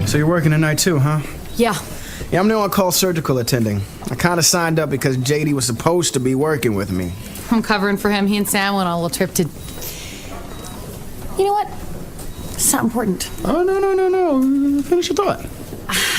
So you're working tonight too, huh? Yeah. Yeah, I'm new on call surgical attending. I kind of signed up because JD was supposed to be working with me. I'm covering for him. He and Sam went on a little trip to... You know what? It's not important. Oh, no. Finish your thought.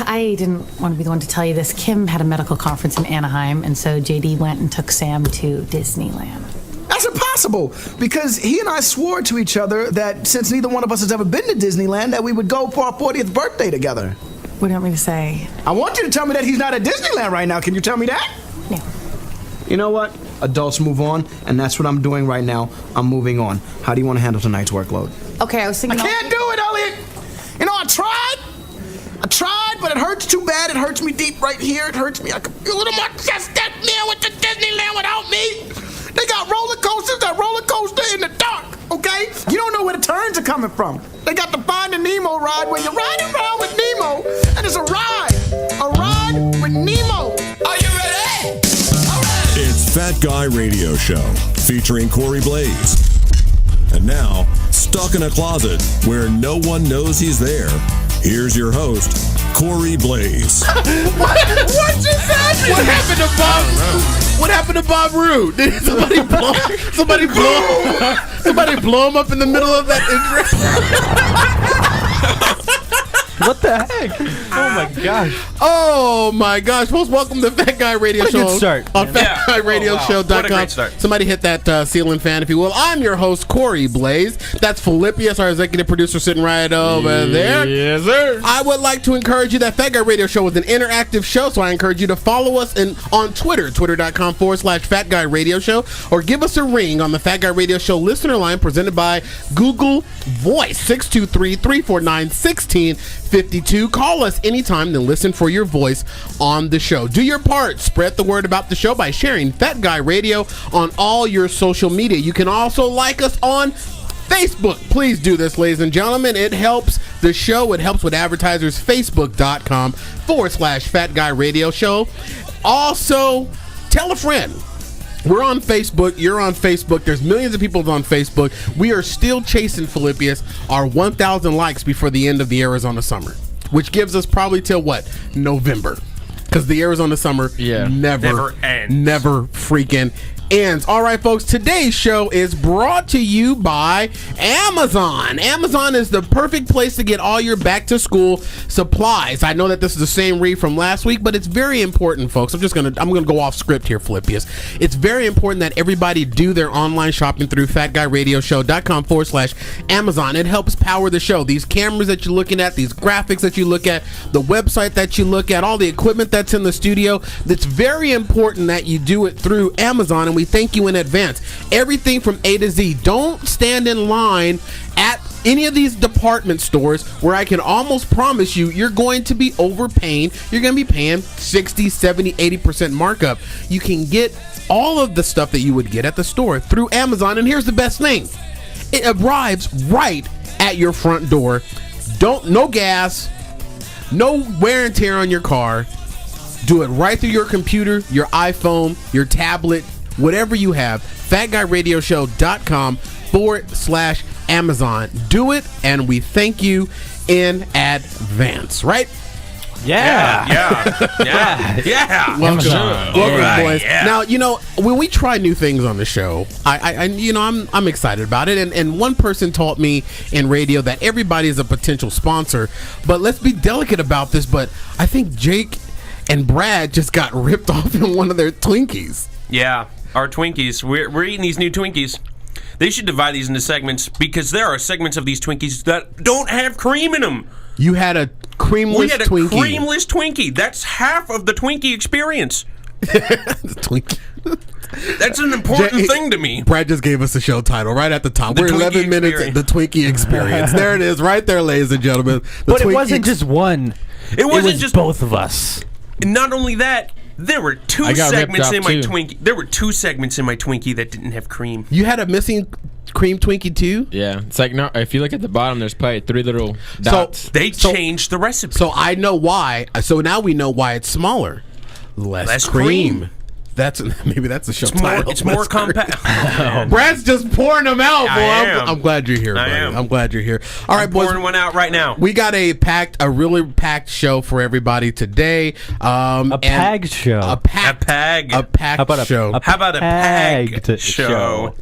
I didn't want to be the one to tell you this. Kim had a medical conference in Anaheim, and so JD went and took Sam to Disneyland. That's impossible, because he and I swore to each other that since neither one of us has ever been to Disneyland, that we would go for our 40th birthday together. What do you want me to say? I want you to tell me that he's not at Disneyland right now. Can you tell me that? No. You know what? Adults move on, and that's what I'm doing right now. I'm moving on. How do you want to handle tonight's workload? Okay, I was thinking... I can't do it, Elliot! You know, I tried, but it hurts too bad. It hurts me deep right here. It hurts me. I can feel it in my chest. That man went to Disneyland without me. They got roller coasters, that roller coaster in the dark, okay? You don't know where the turns are coming from. They got the Finding Nemo ride where you're riding around with Nemo, and it's a ride with Nemo. Are you ready? All right. It's Fat Guy Radio Show featuring Corey Blaze. And now, stuck in a closet where no one knows he's there, here's your host, Corey Blaze. What just happened? What happened to Bob? What happened to Bob Roode? Did somebody blow him up in the middle of that What the heck? Oh my gosh. Oh my gosh. Folks, welcome to Fat Guy Radio Show. Good start. On FatGuyRadioshow.com. What a great start. Somebody hit that ceiling fan, if you will. I'm your host, Corey Blaze. That's Philippius, our executive producer, sitting right over there. Yes, sir. I would like to encourage you that Fat Guy Radio Show is an interactive show, so I encourage you to follow us on Twitter, twitter.com/Fat Guy Radio Show, or give us a ring on the Fat Guy Radio Show listener line presented by Google Voice, 623-349-1652. Call us anytime, then listen for your voice on the show. Do your part. Spread the word about the show by sharing Fat Guy Radio on all your social media. You can also like us on Facebook. Please do this, ladies and gentlemen. It helps the show. It helps with advertisers. Facebook.com/Fat Guy Radio Show. Also, tell a friend. We're on Facebook. You're on Facebook. There's millions of people on Facebook. We are still chasing, Philippius, our 1,000 likes before the end of the Arizona summer, which gives us probably till what? November. Because the Arizona summer never ends. Never freaking ends. All right, folks, today's show is brought to you by Amazon. Amazon is the perfect place to get all your back-to-school supplies. I know that this is the same read from last week, but it's very important, folks. I'm gonna go off script here, Philippius. It's very important that everybody do their online shopping through fatguyradioshow.com/Amazon. It helps power the show. These cameras that you're looking at, these graphics that you look at, the website that you look at, all the equipment that's in the studio, it's very important that you do it through Amazon, and we thank you in advance. Everything from A to Z. Don't stand in line at any of these department stores where I can almost promise you're going to be overpaying. You're going to be paying 60, 70, 80% markup. You can get all of the stuff that you would get at the store through Amazon, and here's the best thing. It arrives right at your front door. No gas, no wear and tear on your car. Do it right through your computer, your iPhone, your tablet, whatever you have. fatguyradioshow.com/Amazon. Do it, and we thank you in advance, right? Yeah. Welcome, boys. Yeah. Now, when we try new things on the show, I'm excited about it. And one person taught me in radio that everybody is a potential sponsor. But let's be delicate about this. But I think Jake and Brad just got ripped off in one of their Twinkies. Yeah, our Twinkies. We're eating these new Twinkies. They should divide these into segments, because there are segments of these Twinkies that don't have cream in them. You had a creamless Twinkie. We had a creamless Twinkie. That's half of the Twinkie experience. The Twinkie. That's an important thing to me. Brad just gave us the show title right at the top. We're 11 minutes at the Twinkie Experience. There it is, right there, ladies and gentlemen. But it wasn't just one. It was just both of us. Not only that, there were two segments in my Twinkie. There were two segments in my Twinkie that didn't have cream. You had a missing cream Twinkie too? Yeah, it's like, no. If you look at the bottom, there's probably 3 little dots. So they changed the recipe. So I know why. So now we know why it's smaller. Less cream. Maybe that's the show It's more, title. it's more compact. Brad's just pouring them out, boy. I am. I'm glad you're here, buddy. I am. I'm glad you're here. All right, boys. Pouring one out right now. We got a really packed show for everybody today. A packed show. A packed How about show. How about a packed packed show?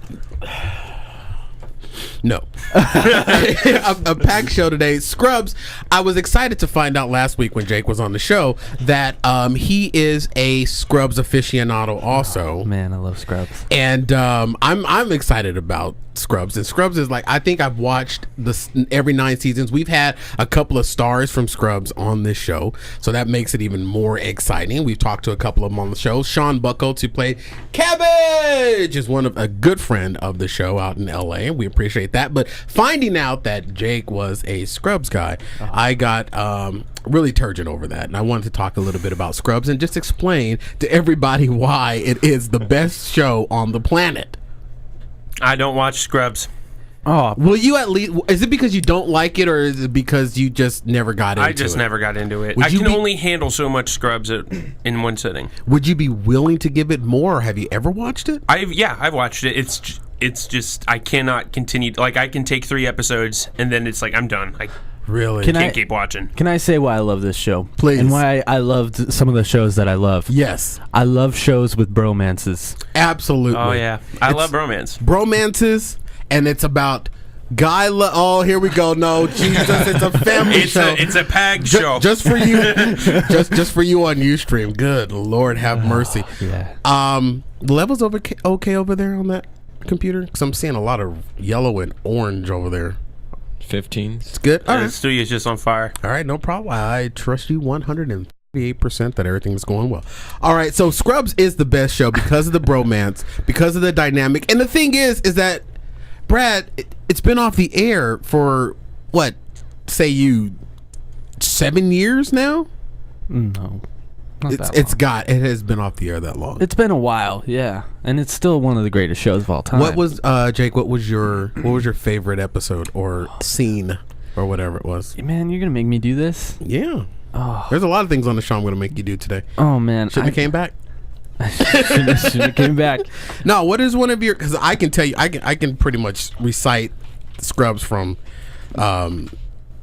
No. a packed show today. Scrubs, I was excited to find out last week when Jake was on the show that he is a Scrubs aficionado also. Man, I love Scrubs. And I'm excited about Scrubs. And Scrubs is like, I think I've watched every 9 seasons. We've had a couple of stars from Scrubs on this show, so that makes it even more exciting. We've talked to a couple of them on the show. Sean Buckles, who played Cabbage, is a good friend of the show out in LA, and we appreciate that. But finding out that Jake was a Scrubs guy, I got really turgid over that, and I wanted to talk a little bit about Scrubs and just explain to everybody why it is the best show on the planet. I don't watch Scrubs. Oh, Will you at least? Is it because you don't like it, or is it because you just never got into it? I just never got into it. Would I you can be- only handle so much Scrubs in one sitting. Would you be willing to give it more, or have you ever watched it? I've watched it. It's just I cannot continue. Like I can take 3 episodes and then it's like I'm done. I Really? can't keep watching. Can I say why I love this show? Please. And why I loved some of the shows that I love. Yes, I love shows with bromances. absolutely. Oh yeah, I love romance. Bromances, and it's about oh, here we go. No, Jesus, it's a family show. It's a packed show. Just for you, just for you on Ustream. Good Lord, have mercy. Yeah. The levels okay over there on that computer? Because I'm seeing a lot of yellow and orange over there. 15. It's good. All The right. studio's just on fire. All right, no problem. I trust you 138% that everything's going well. All right, so Scrubs is the best show because of the bromance, because of the dynamic. And the thing is that, Brad, it's been off the air for, what, say you 7 years now? No. Not that long. It has been off the air that long. It's been a while, yeah, and it's still one of the greatest shows of all time. What was Jake? What was your favorite episode or scene or whatever it was? Man, you're gonna make me do this? Yeah, Oh, there's a lot of things on the show I'm going to make you do today. oh man, Shouldn't have came back. shouldn't have came back. No, what is one of your? Because I can tell you, I can pretty much recite Scrubs from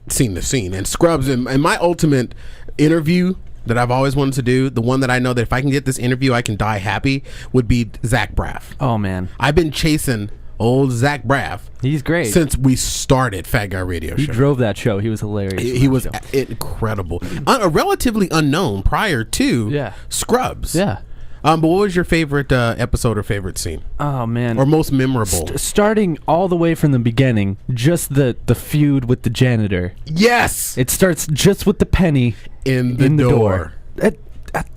scene to scene. And Scrubs, and my ultimate interview that I've always wanted to do, the one that I know that if I can get this interview, I can die happy, would be Zach Braff. Oh man, I've been chasing old Zach Braff he's great. since we started Fat Guy Radio He Show. drove that show. He was hilarious. He on was that show. incredible, relatively unknown prior to Yeah. Scrubs. Yeah. But what was your favorite episode or favorite scene, Oh man. or most memorable? Starting all the way from the beginning, just the feud with the janitor. Yes, It starts just with the penny in the door.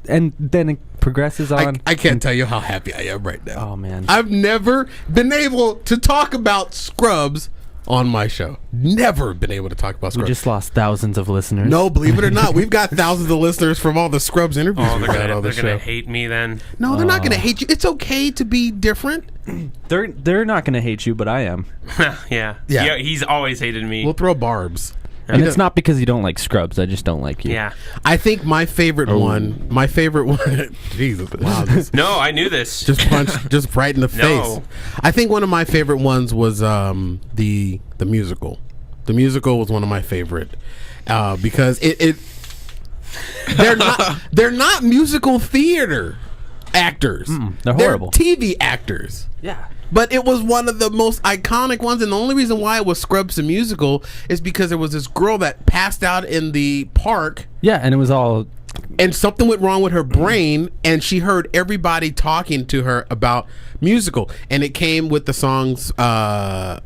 And then it progresses on. I can't tell you how happy I am right now. Oh man. I've never been able to talk about Scrubs on my show. Never been able to talk about We Scrubs. just lost thousands of listeners. No, believe it or not, we've got thousands of listeners from all the Scrubs interviews Oh, we've they're had gonna on the show. hate me then. No, they're not going to hate you. It's okay to be different. They're not going to hate you, but I am. Yeah. Yeah. He's always hated me. We'll throw barbs. And it's not because you don't like Scrubs. I just don't like you. Yeah. I think my favorite one, Jesus, wow, this No, I knew this. just right in the face. No. I think one of my favorite ones was the musical. The musical was one of my favorite because they're not musical theater actors. they're horrible. TV actors. Yeah. But it was one of the most iconic ones, and the only reason why it was Scrubs the musical is because there was this girl that passed out in the park, Yeah, and it was all. and something went wrong with her brain, and she heard everybody talking to her about musical, and it came with the songs Carla,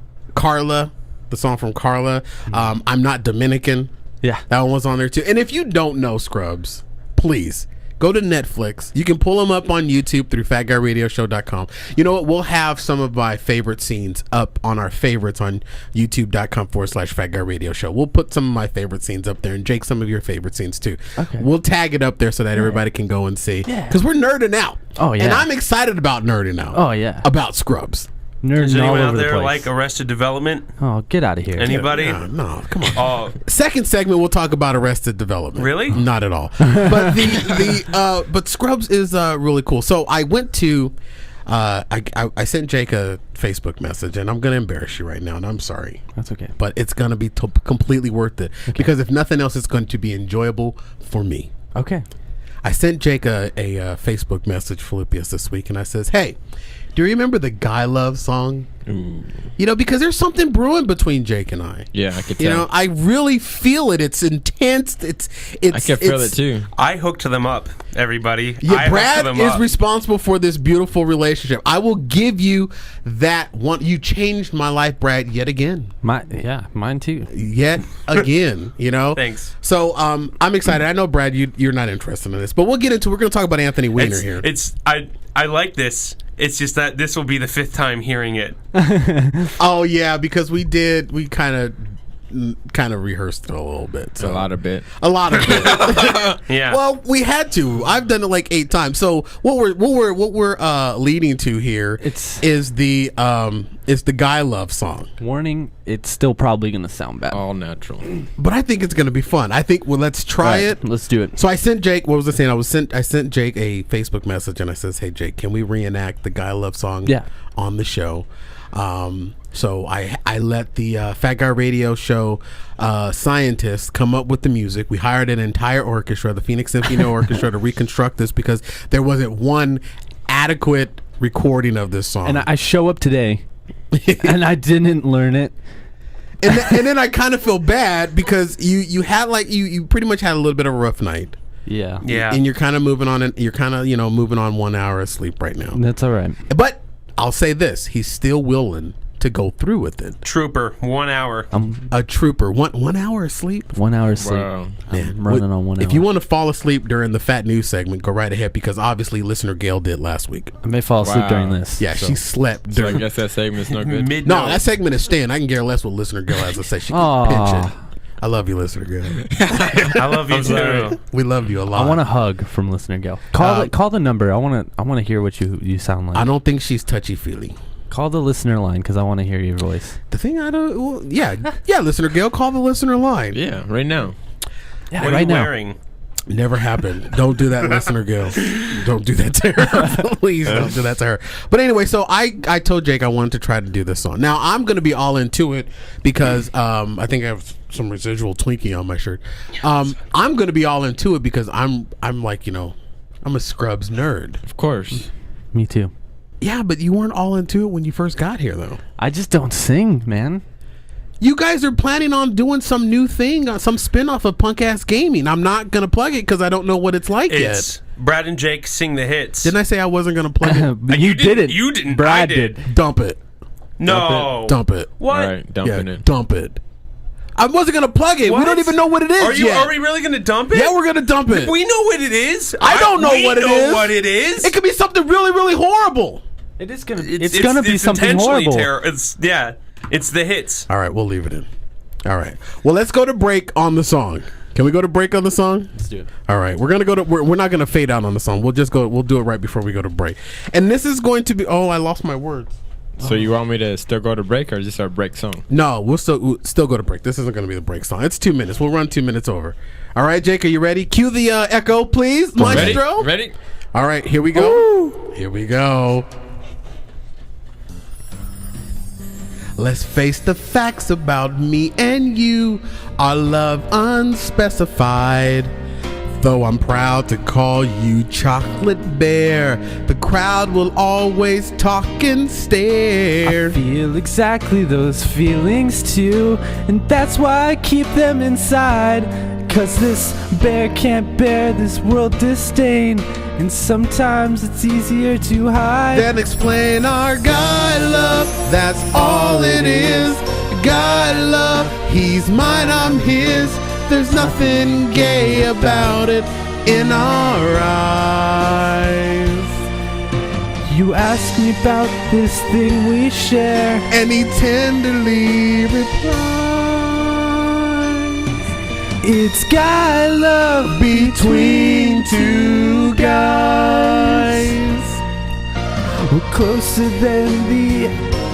the song from Carla, I'm Not Dominican. Yeah. That one was on there too. And if you don't know Scrubs, please go to Netflix. You can pull them up on YouTube through fatguyradioshow.com. You know what? We'll have some of my favorite scenes up on our favorites on youtube.com/fatguyradioshow. We'll put some of my favorite scenes up there, and Jake, some of your favorite scenes too. Okay. We'll tag it up there so that everybody can go and see. Yeah. Because we're nerding out. Oh, yeah. And I'm excited about nerding out. Oh, yeah. About Scrubs. Nerding Is all anyone over out the there place. like Arrested Development? Oh, get out of here. Anybody? No, come on. Oh, Second segment, we'll talk about Arrested Development. Really? Not at all. But but Scrubs is really cool. So I went to, I sent Jake a Facebook message, and I'm gonna embarrass you right now, and I'm sorry. That's okay. But it's gonna be completely worth it because if nothing else, it's going to be enjoyable for me. Okay. I sent Jake a Facebook message, Philippius, this week, and I says, "Hey, do you remember the Guy Love song? Ooh. You know, because there's something brewing between Jake and I. Yeah, I could You tell. know, I really feel it. It's intense. It's I can feel it too. I hooked them up, everybody. Yeah, I Brad hooked them is up. responsible for this beautiful relationship. I will give you that one. You changed my life, Brad, yet again. Mine too. Yet again, you know. Thanks. So I'm excited. I know, Brad, you're not interested in this, but we're going to talk about Anthony Weiner here. I like this. It's just that this will be the 5th time hearing it. Oh yeah, because we kind of rehearsed it a little bit. So. A lot of it. Yeah. Well, we had to. I've done it like 8 times. So what we're leading to here is the Guy Love song. Warning, it's still probably going to sound bad. All natural. But I think it's going to be fun. I think let's try it. Let's do it. So I sent Jake. What was I saying? I sent Jake a Facebook message and I says, "Hey Jake, can we reenact the Guy Love song on the show?" So I let the Fat Guy Radio Show scientists come up with the music. We hired an entire orchestra, the Phoenix Symphony Orchestra, to reconstruct this because there wasn't one adequate recording of this song. And I show up today, and I didn't learn it. And then I kind of feel bad because you had you pretty much had a little bit of a rough night. Yeah. Yeah. And you're kind of moving on, and you're kind of moving on 1 hour of sleep right now. That's all right. But I'll say this: he's still willing to go through with it. Trooper, 1 hour. A trooper. 1 hour of sleep. 1 hour sleep. Wow. I'm running on 1 hour. If you want to fall asleep during the Fat News segment, go right ahead because obviously listener Gail did last week. I may fall asleep Wow. during this. Yeah, she slept So I during. guess that segment's no good. No, that segment is staying. I can care less what listener Gail has to say. She can Aw. pinch it. I love you, listener Gail. I love you too. We love you a lot. I want a hug from listener Gail. Call the number. I want to hear what you sound like. I don't think she's touchy feely. Call the listener line because I want to hear your voice. The thing I don't. Well, yeah, listener Gail, call the listener line. Yeah, right now. Yeah, What are right you now. wearing? Never happened. Don't do that, listener Gail. Don't do that to her. Please don't do that to her. But anyway, so I told Jake I wanted to try to do this song. Now I'm going to be all into it because I think I have some residual Twinkie on my shirt. I'm going to be all into it because I'm like, I'm a Scrubs nerd. Of course. Me too. Yeah, but you weren't all into it when you first got here, though. I just don't sing, man. You guys are planning on doing some new thing, some spinoff of Punk Ass Gaming. I'm not going to plug it because I don't know what it's like It's yet. Brad and Jake sing the hits. Didn't I say I wasn't going to plug it? But you didn't. You didn't. Brad I did. Dump it. No. Dump it. What? All right, dumping it. Dump it. I wasn't going to plug it. We What? don't even know what it is yet. Are we really going to dump it? Yeah, we're going to dump it. We know what it is. I don't know what it is. We know what it is. It could be something really, really horrible. It is gonna. It's gonna be something intentionally horrible. It's the hits. All right, we'll leave it in. All right. Well, let's go to break on the song. Can we go to break on the song? Let's do it. All right. We're gonna go to. We're not gonna fade out on the song. We'll just go. We'll do it right before we go to break. And this is going to be. Oh, I lost my words. So you want me to still go to break or is this our break song? No, we'll still go to break. This isn't going to be the break song. It's 2 minutes. We'll run 2 minutes over. All right, Jake, are you ready? Cue the echo, please, Maestro. Ready? All right, here we go. Ooh. Here we go. Let's face the facts about me and you. Our love unspecified. Though I'm proud to call you Chocolate Bear, the crowd will always talk and stare. I feel exactly those feelings too, and that's why I keep them inside. 'Cause this bear can't bear this world disdain, and sometimes it's easier to hide. Then explain our guy love, that's all it is. Guy love, he's mine, I'm his. There's nothing gay about it in our eyes. You ask me about this thing we share, And he tenderly replies, it's guy love between two guys. We're closer than the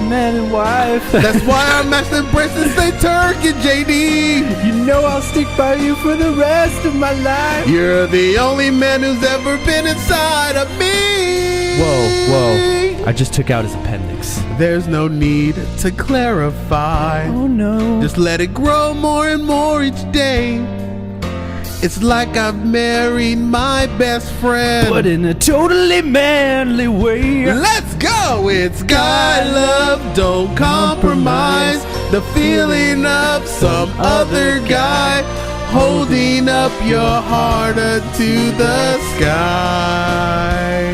man and wife. That's why I'm at the braces say turkey, JD. You know I'll stick by you for the rest of my life. You're the only man who's ever been inside of me. Whoa. I just took out his appendix. There's no need to clarify. Oh no. Just let it grow more and more each day. It's like I've married my best friend. But in a totally manly way. Let's go! It's guy love, don't compromise the feeling of some other guy holding up your heart to the sky.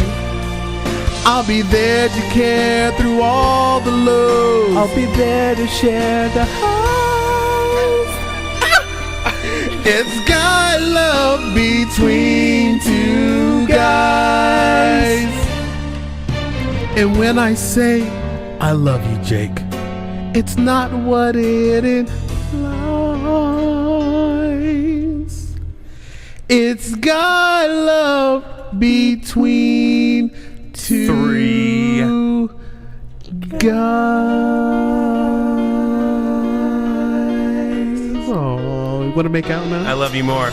I'll be there to care through all the lows. I'll be there to share the highs. It's guy love between two guys. And when I say I love you, Jake, it's not what it implies. It's guy love between two guys. Oh, you want to make out now? I love you more.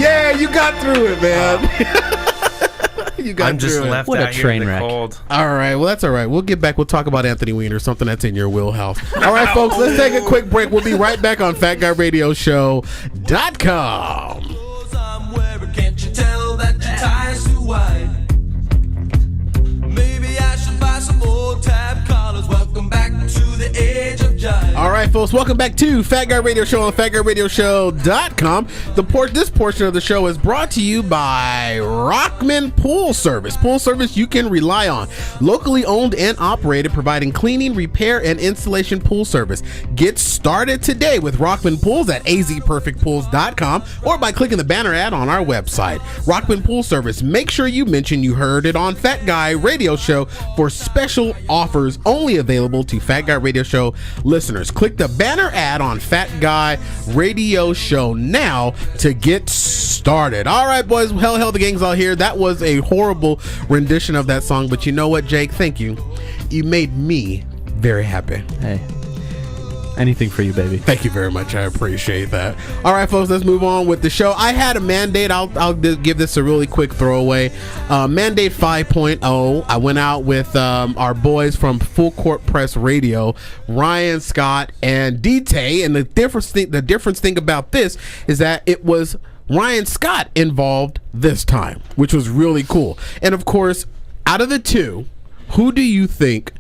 Yeah, you got through it, man. You got I'm just through it. left What a out here train in the wreck. cold. All right, well, that's all right. We'll get back. We'll talk about Anthony Weiner, something that's in your wheelhouse. All right, folks, let's take a quick break. We'll be right back on FatGuyRadioShow.com. I'm wearing, can't you tell that your tie's too wide? Maybe I should buy some old tab collars. Welcome back to the age of jive. All right, folks, welcome back to Fat Guy Radio Show on FatGuyRadioShow.com. This portion of the show is brought to you by Rockman Pool Service. Pool service you can rely on. Locally owned and operated, providing cleaning, repair, and installation pool service. Get started today with Rockman Pools at azperfectpools.com or by clicking the banner ad on our website. Rockman Pool Service. Make sure you mention you heard it on Fat Guy Radio Show for special offers only available to Fat Guy Radio Show listeners. Click the banner ad on Fat Guy Radio Show now to get started. All right, boys. Hell, the gang's all here. That was a horrible rendition of that song, but you know what, Jake? Thank you. You made me very happy. Hey, anything for you, baby. Thank you very much. I appreciate that. All right, folks, let's move on with the show. I had a mandate. I'll give this a really quick throwaway. Mandate 5.0. I went out with our boys from Full Court Press Radio, Ryan, Scott, and DT. And the difference thing about this is that it was Ryan Scott involved this time, which was really cool. And of course, out of the two, who do you think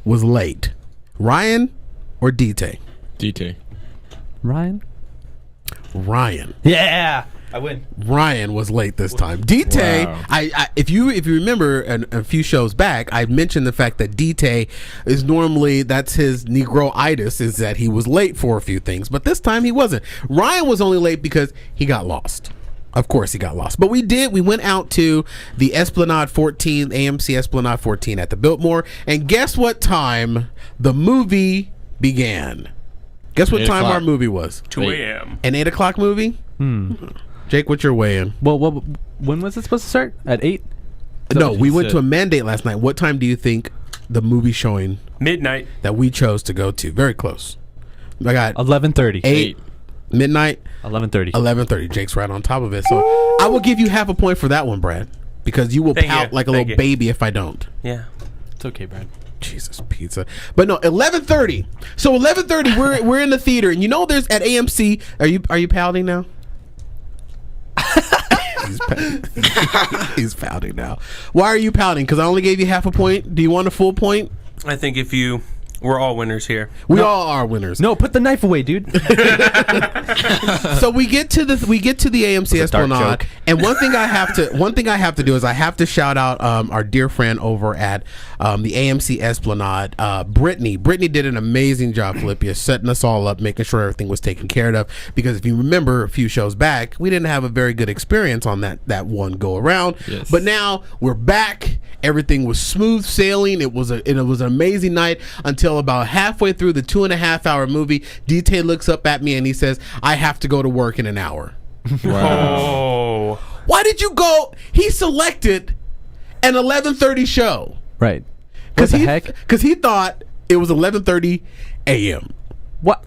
was late? Ryan or DT? DT. Ryan? Yeah, I win. Ryan was late this time. DT, Wow. if you remember a few shows back, I mentioned the fact that DT is normally, that's his Negroitis, is that he was late for a few things, but this time he wasn't. Ryan was only late because he got lost. Of course he got lost. But we went out to the Esplanade 14, AMC Esplanade 14 at the Biltmore, and guess what time the movie began? Guess what 8 time o'clock. our movie was? 2 a.m. An 8 o'clock movie? Jake, what's your way in? Well, when was it supposed to start? At 8? No, we he went said. to a mandate last night. What time do you think the movie showing Midnight. that we chose to go to? Very close. I got 11:30. 8, midnight, 11:30. 11:30. Jake's right on top of it. So I will give you half a point for that one, Brad, because you will Thank pout you. like a Thank little you. baby if I don't. Yeah. It's okay, Brad. Jesus pizza. But no, 11:30. So 11:30 we're in the theater, and you know there's at AMC. Are you pouting now? He's pouting now. Why are you pouting? Because I only gave you half a point. Do you want a full point? I think we're all winners here. We all are winners. No, put the knife away, dude. So we get to the AMC That's a dark Esplanade, joke. and one thing I have to do is I have to shout out our dear friend over at the AMC Esplanade, Brittany. Brittany did an amazing job, Philippia, setting us all up, making sure everything was taken care of. Because if you remember a few shows back, we didn't have a very good experience on that one go around. Yes. But now we're back. Everything was smooth sailing. It was an amazing night until about halfway through the 2.5-hour movie. DT looks up at me and he says, "I have to go to work in an hour." Oh. Why did you go? He selected an 11:30 show. Right. What the heck? Because he thought it was 11:30 a.m. What?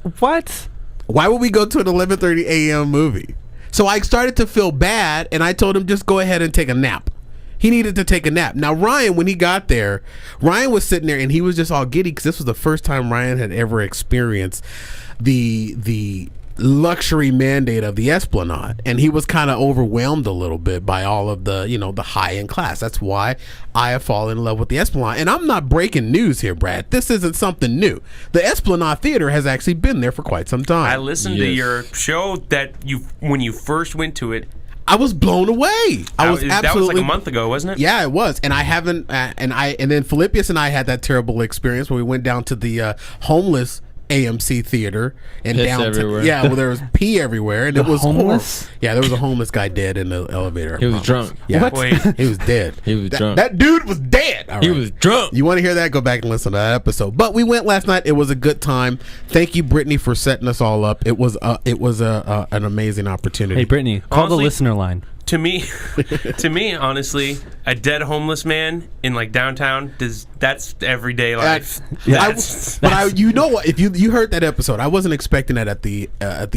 Why would we go to an 11:30 a.m. movie? So I started to feel bad, and I told him just go ahead and take a nap. He needed to take a nap. Now Ryan, when he got there, Ryan was sitting there, and he was just all giddy because this was the first time Ryan had ever experienced the luxury mandate of the Esplanade, and he was kind of overwhelmed a little bit by all of the the high end class. That's why I have fallen in love with the Esplanade. And I'm not breaking news here, Brad. This isn't something new. The Esplanade Theater has actually been there for quite some time. I listened to your show that when you first went to it. I was blown away. That was like a month ago, wasn't it? Yeah, it was. And I haven't. And then Philippius and I had that terrible experience where we went down to the homeless AMC theater and Piss downtown. everywhere. Yeah, well, there was pee everywhere, and it was homeless? horrible. Yeah, there was a homeless guy dead in the elevator. He was drunk. Yeah, What? Wait. he was dead. He was drunk. That dude was dead. All He right. was drunk. You want to hear that? Go back and listen to that episode. But we went last night. It was a good time. Thank you, Brittany, for setting us all up. It was an amazing opportunity. Hey, Brittany, call the Honestly- listener line. To me, honestly, a dead homeless man in like downtown that's everyday life. You know what? If you heard that episode, I wasn't expecting that at the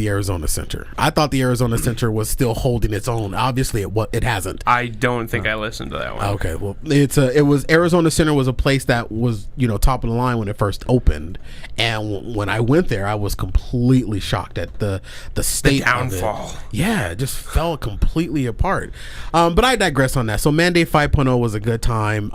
Arizona Center. I thought the Arizona Center was still holding its own. Obviously, it hasn't. I don't think I listened to that one. Okay, well, it was Arizona Center was a place that was top of the line when it first opened, and when I went there, I was completely shocked at the state downfall. of it. Yeah, it just fell completely apart. But I digress on that. So Mandate 5.0 was a good time.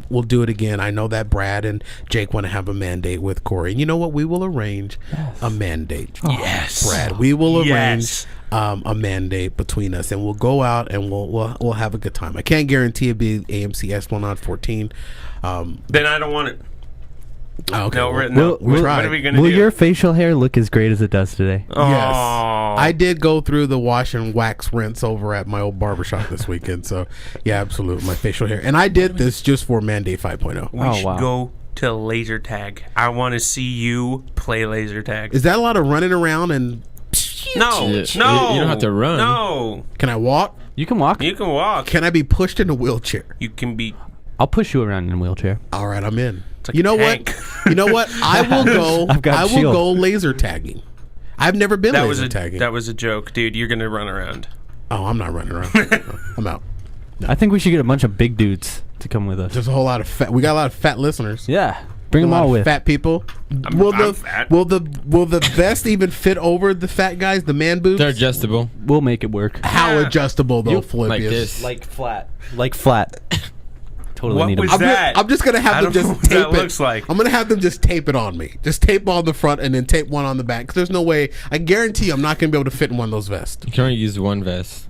We'll do it again. I know that Brad and Jake want to have a mandate with Corey. And you know what? We will arrange a mandate. Yes, Brad. We will arrange Yes. a mandate between us, and we'll go out and we'll have a good time. I can't guarantee it'll be AMC Esplanade 14. Then I don't want it. Okay, No, well, what tried. are we gonna do? Will your facial hair look as great as it does today? Yes. Aw. I did go through the wash and wax rinse over at my old barbershop this weekend. So, yeah, absolutely. My facial hair. And I did this just for Mandate 5.0. We Oh, should wow. go to laser tag. I want to see you play laser tag. Is that a lot of running around and No, Yeah, no, you don't have to run. No, can I walk? You can walk. you can walk. Can I be pushed in a wheelchair? You can be. I'll push you around in a wheelchair. All right, I'm in. like You a know tank. what? You know what? I will go. I've got I a will shield. go laser tagging. I've never been That laser was tagging. that was a joke, dude. You're gonna run around. Oh, I'm not running around. I'm out. I think we should get a bunch of big dudes to come with us. There's a whole lot of fat. We got a lot of fat listeners. Yeah, bring A them lot all of with. fat people. I'm fat. Will the vest even fit over the fat guys? The man boobs. They're adjustable. We'll make it work. How adjustable though, Like Philippius? this. Like flat. Totally What need was them. that? I'm just gonna have I them don't know just what tape that it. looks like. I'm gonna have them just tape it on me. Just tape on the front and then tape one on the back. 'Cause there's no way. I guarantee you I'm not gonna be able to fit in one of those vests. You can only use one vest.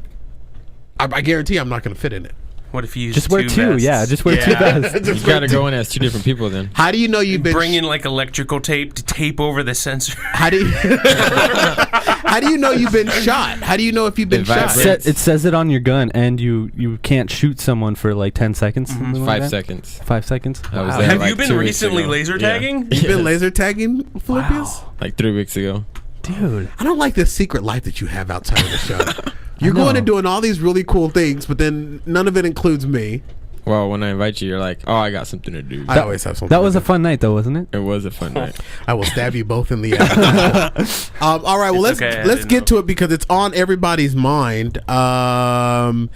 I guarantee I'm not gonna fit in it. What if you use Just wear two. vests? Yeah, just wear two vests. You gotta go in as two different people then. How do you know you've been? Bring in like electrical tape to tape over the sensor. How do you? How do you know you've been shot? How do you know if you've been It shot? vibrates. It says it on your gun, and you can't shoot someone for like 10 seconds. something like 5 that. seconds. 5 seconds. I was Wow. there Have like you been 2 weeks recently ago. laser Yeah. tagging? You've been laser tagging, Philippius? Like 3 weeks ago. Dude. I don't like this secret life that you have outside of the show. You're know. going and doing all these really cool things, but then none of it includes me. Well, when I invite you, you're like, oh, I got something to do. I always have something. That was to a fun night, though, wasn't it? It was a fun night. I will stab you both in the eye. All right, well It's okay, I let's didn't get know. to it because it's on everybody's mind. Well,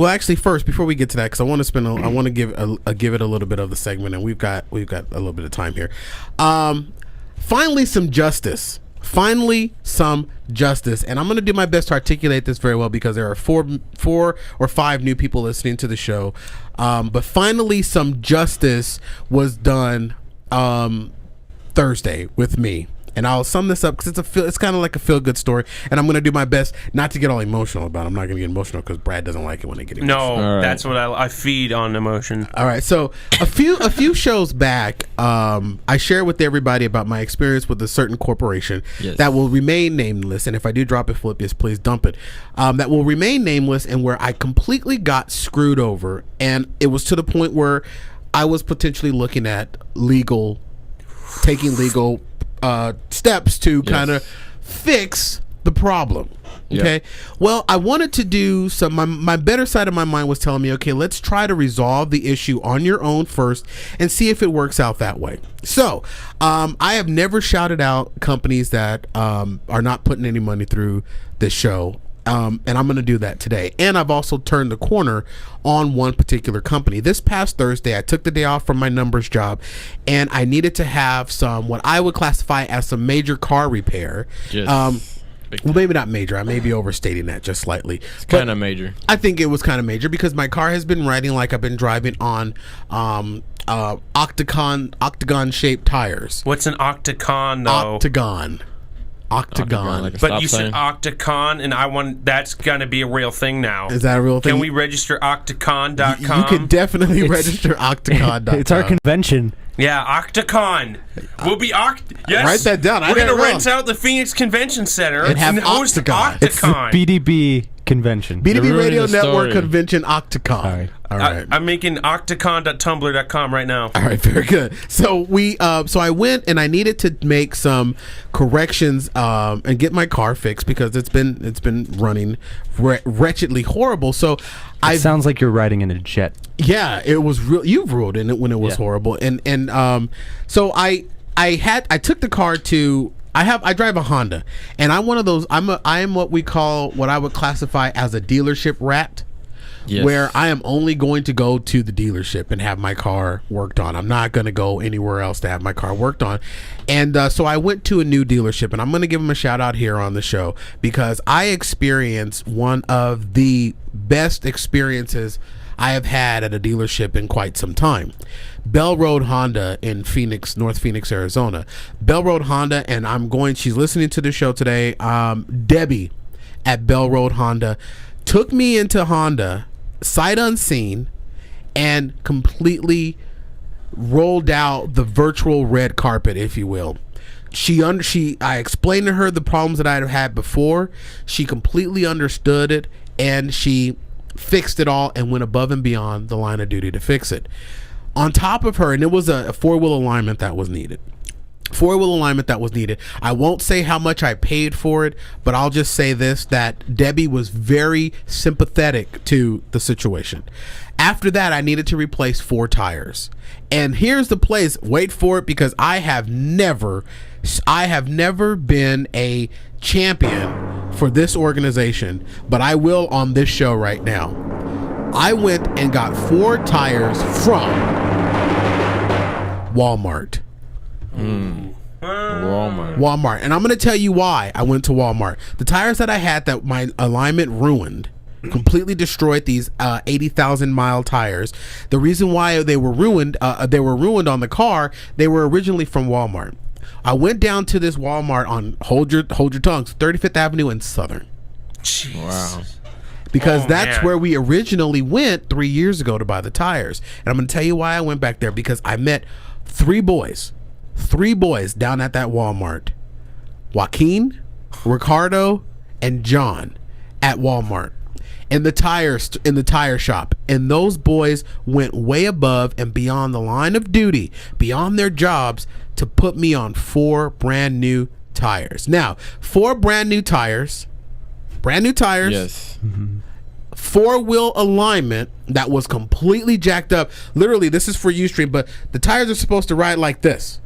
actually, first before we get to that, because I want to I want to give it a little bit of the segment, and we've got a little bit of time here. Finally, some justice. Finally, some justice, and I'm going to do my best to articulate this very well because there are four or five new people listening to the show. But finally, some justice was done Thursday with me, and I'll sum this up because it's kind of like a feel good story, and I'm going to do my best not to get all emotional about it. I'm not going to get emotional because Brad doesn't like it when they get emotional. No, All right. that's what I feed on emotion. All right, so a few shows back, I shared with everybody about my experience with a certain corporation Yes. that will remain nameless, and if I do drop it, Philippius, please dump it. That will remain nameless, and where I completely got screwed over, and it was to the point where I was potentially looking at taking legal steps to kind of fix the problem? Okay. Well, I wanted to do some. My better side of my mind was telling me, okay, let's try to resolve the issue on your own first and see if it works out that way. So, I have never shouted out companies that are not putting any money through this show. And I'm going to do that today. And I've also turned the corner on one particular company. This past Thursday, I took the day off from my numbers job, and I needed to have some, what I would classify as some major car repair. Well, maybe not major. I may be overstating that just slightly. It's kind of major. I think it was kind of major because my car has been riding like I've been driving on octagon shaped tires. What's an octagon though? Octagon. Like a But stop you sign. said octagon, and that's gonna be a real thing now. Is that a real thing? Can we register octagon.com? You can definitely register octagon.com. It's our convention. Yeah, Octagon. We'll be Yes. Write that down. I We're got it gonna wrong. rent out the Phoenix Convention Center And have host Octagon. It's the Octagon. BDB convention. BDB ruining Radio the Network story. Convention Octagon. All right. All right. I'm making octagon.tumblr.com right now. All right, very good. So so I went and I needed to make some corrections and get my car fixed because it's been running wretchedly horrible. So It sounds like you're riding in a jet. Yeah, it was real. You rode in it when it was horrible, and so I took the car to. I drive a Honda, and I'm one of those. I am what I would classify as a dealership rat. Yes. Where I am only going to go to the dealership and have my car worked on. I'm not going to go anywhere else to have my car worked on. And so I went to a new dealership, and I'm going to give them a shout out here on the show because I experienced one of the best experiences I have had at a dealership in quite some time. Bell Road Honda in Phoenix, North Phoenix, Arizona. Bell Road Honda, and she's listening to the show today. Debbie at Bell Road Honda took me into Honda sight unseen and completely rolled out the virtual red carpet, if you will. I explained to her the problems that I had had before. She completely understood it, and she fixed it all and went above and beyond the line of duty to fix it. On top of her, and it was a four-wheel alignment that was needed. I won't say how much I paid for it, but I'll just say this, that Debbie was very sympathetic to the situation. After that, I needed to replace 4 tires. And here's the place, wait for it, because I have never been a champion for this organization, but I will on this show right now. I went and got 4 tires from Walmart. Walmart. And I'm going to tell you why I went to Walmart. The tires that I had that my alignment ruined, completely destroyed these 80,000 mile tires. The reason why they were ruined on the car, they were originally from Walmart. I went down to this Walmart on hold your tongues, 35th Avenue and Southern. Jeez. Wow. Because that's where we originally went 3 years ago to buy the tires. And I'm going to tell you why I went back there, because I met 3 boys down at that Walmart. Joaquin, Ricardo, and John at Walmart in the tire shop. And those boys went way above and beyond the line of duty, beyond their jobs, to put me on 4 brand new tires. Now, 4 brand new tires. Yes. 4-wheel alignment that was completely jacked up. Literally, this is for Ustream, but the tires are supposed to ride like this.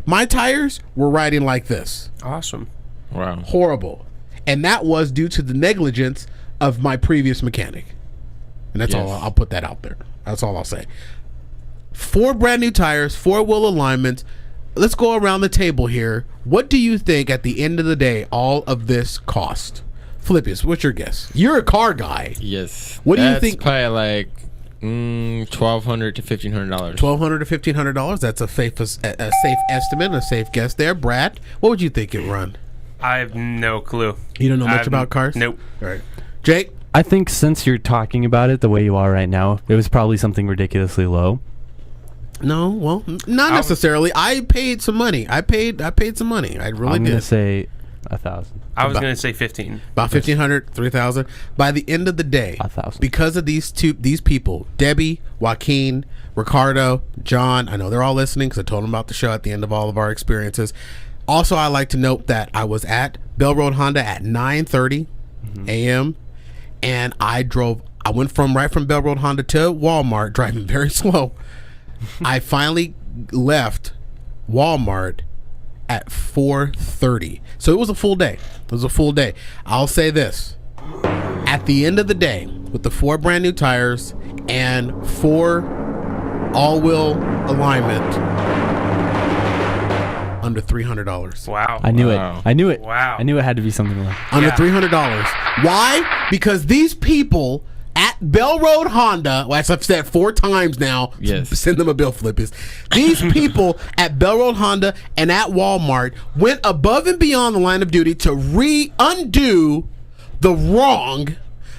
My tires were riding like this. Awesome. Wow. Horrible. And that was due to the negligence of my previous mechanic. And that's all. I'll put that out there. That's all I'll say. 4 brand new tires, 4-wheel alignments. Let's go around the table here. What do you think at the end of the day all of this cost? Flippius, what's your guess? You're a car guy. Yes. What do you think? Probably like $1,200 to $1,500. $1,200 to $1,500. That's a safe estimate, a safe guess there. Brad, what would you think it run? I have no clue. You don't know much about cars? Nope. All right. Jake? I think since you're talking about it the way you are right now, it was probably something ridiculously low. No, well, not necessarily. I paid some money. I paid some money. I really I'm did. gonna say 1,000. I was going to say 15. About 1,500, 3,000. By the end of the day, 1,000. because of these people, Debbie, Joaquin, Ricardo, John, I know they're all listening because I told them about the show at the end of all of our experiences. Also, I like to note that I was at Bell Road Honda at 9:30 a.m. and I went right from Bell Road Honda to Walmart, driving very slow. I finally left Walmart at 4:30. So it was a full day. I'll say this. At the end of the day, with the 4 brand new tires and 4 all-wheel alignment, under $300. Wow. I knew Wow. it. I knew it. Wow. I knew it had to be something like Under $300. Why? Because these people at Bell Road Honda, well, as I've said 4 times now, Yes. send them a bill, Flippies. These people at Bell Road Honda and at Walmart went above and beyond the line of duty to undo the wrong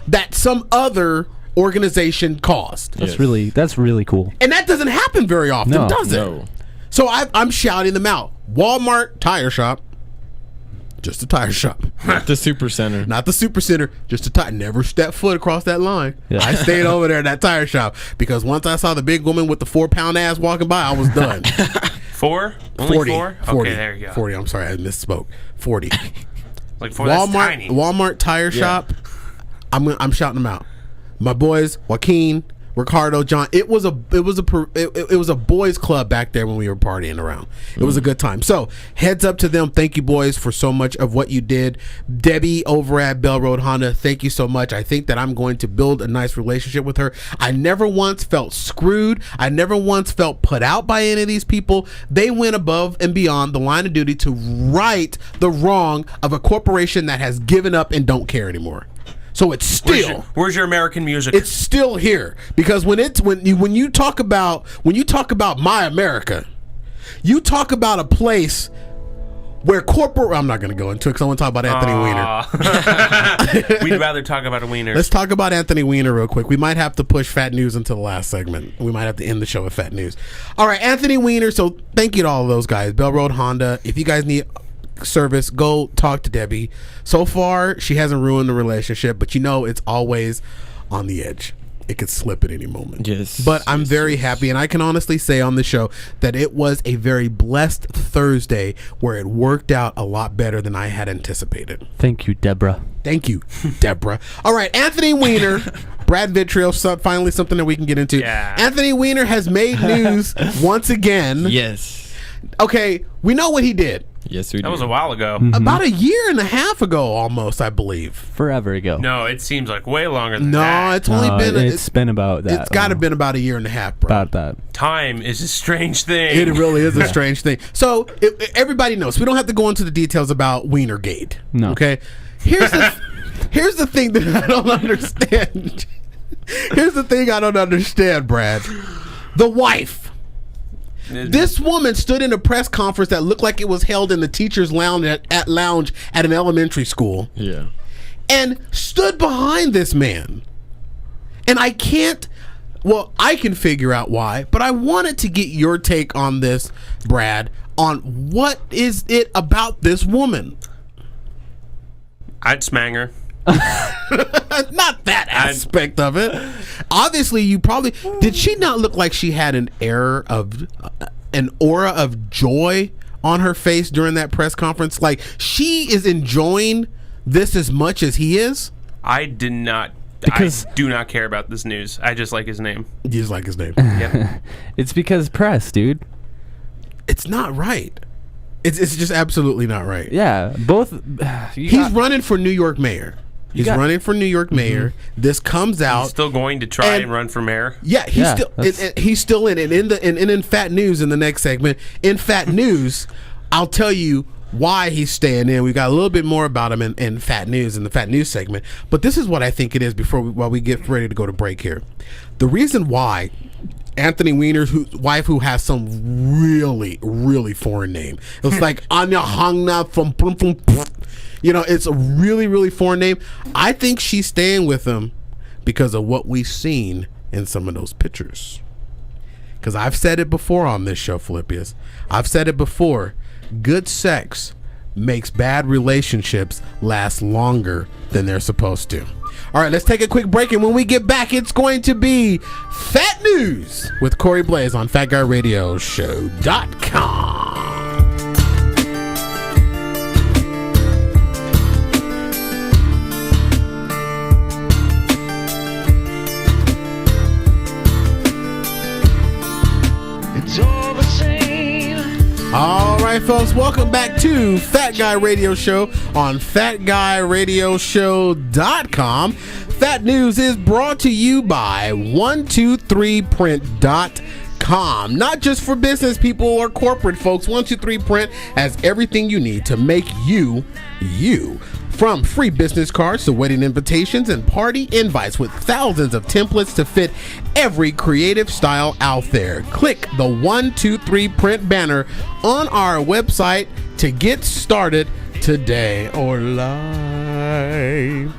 that some other organization caused. That's really cool. And that doesn't happen very often, No. does it? No. So I'm shouting them out. Walmart tire shop, just a tire shop. Not the super center. Not the super center, just a tire. Never step foot across that line. Yeah. I stayed over there at that tire shop because once I saw the big woman with the 4-pound ass walking by, I was done. 4? Only 40. 4? 40. Okay, there you go. 40. I'm sorry, I misspoke. 40. Like 4, that's tiny. Walmart tire shop. I'm shouting them out. My boys, Joaquin, Ricardo, John. It was a boys club back there when we were partying around. It was a good time. So heads up to them. Thank you, boys, for so much of what you did. Debbie over at Bell Road Honda, thank you so much. I think that I'm going to build a nice relationship with her. I never once felt screwed. I never once felt put out by any of these people. They went above and beyond the line of duty to right the wrong of a corporation that has given up and don't care anymore. So it's still Where's your American music? it's still here because when you talk about my America, you talk about a place where corporate. I'm not going to go into it because I want to talk about Anthony Weiner. We'd rather talk about a wiener. Let's talk about Anthony Weiner real quick. We might have to push Fat News into the last segment. We might have to end the show with Fat News. All right, Anthony Weiner. So thank you to all of those guys. Bell Road Honda. If you guys need service, go talk to Debbie. So far, she hasn't ruined the relationship, but it's always on the edge. It could slip at any moment. Yes. But I'm very happy, and I can honestly say on the show that it was a very blessed Thursday where it worked out a lot better than I had anticipated. Thank you, Deborah. Thank you, Deborah. All right, Anthony Weiner, Brad Vitriol, finally something that we can get into. Yeah. Anthony Weiner has made news once again. Yes. Okay, we know what he did. Yes, we do. That was a while ago. About a year and a half ago, almost, I believe. Forever ago. No, it seems like way longer than No, that. it's only been. It's been about that. It's got to been about a year and a half, bro. about that. Time is a strange thing. It really is a strange thing. So everybody knows. We don't have to go into the details about Wienergate. No. Okay. Here's the thing that I don't understand. Here's the thing I don't understand, Brad. The wife. This woman stood in a press conference that looked like it was held in the teacher's lounge at an elementary school. Yeah. And stood behind this man. And I can figure out why, but I wanted to get your take on this, Brad, on what is it about this woman? I'd smang her. Not that aspect of it. Obviously, did she not look like she had an aura of joy on her face during that press conference? Like she is enjoying this as much as he is? I do not care about this news. I just like his name. You just like his name. Yep. It's because press, dude. It's not right. It's just absolutely not right. Yeah, both. He's running for New York mayor. He's running for New York mayor. This comes out. He's still going to try and run for mayor. Yeah, he's still in. And in Fat News in the next segment, in Fat News, I'll tell you why he's staying in. We got a little bit more about him in Fat News in the Fat News segment. But this is what I think it is while we get ready to go to break here. The reason why Anthony Weiner's wife, who has some really, really foreign name. It's like Anya Hangna from it's a really, really foreign name. I think she's staying with him because of what we've seen in some of those pictures. Because I've said it before on this show, Philippius. I've said it before. Good sex makes bad relationships last longer than they're supposed to. All right, let's take a quick break, and when we get back, it's going to be Fat News with Corey Blaze on FatGuyRadioShow.com. right, folks, welcome back to Fat Guy Radio Show on fatguyradioshow.com. Fat News is brought to you by 123print.com. Not just for business people or corporate folks. 123print has everything you need to make you, you. From free business cards to wedding invitations and party invites with thousands of templates to fit every creative style out there. Click the 123print banner on our website to get started today or live.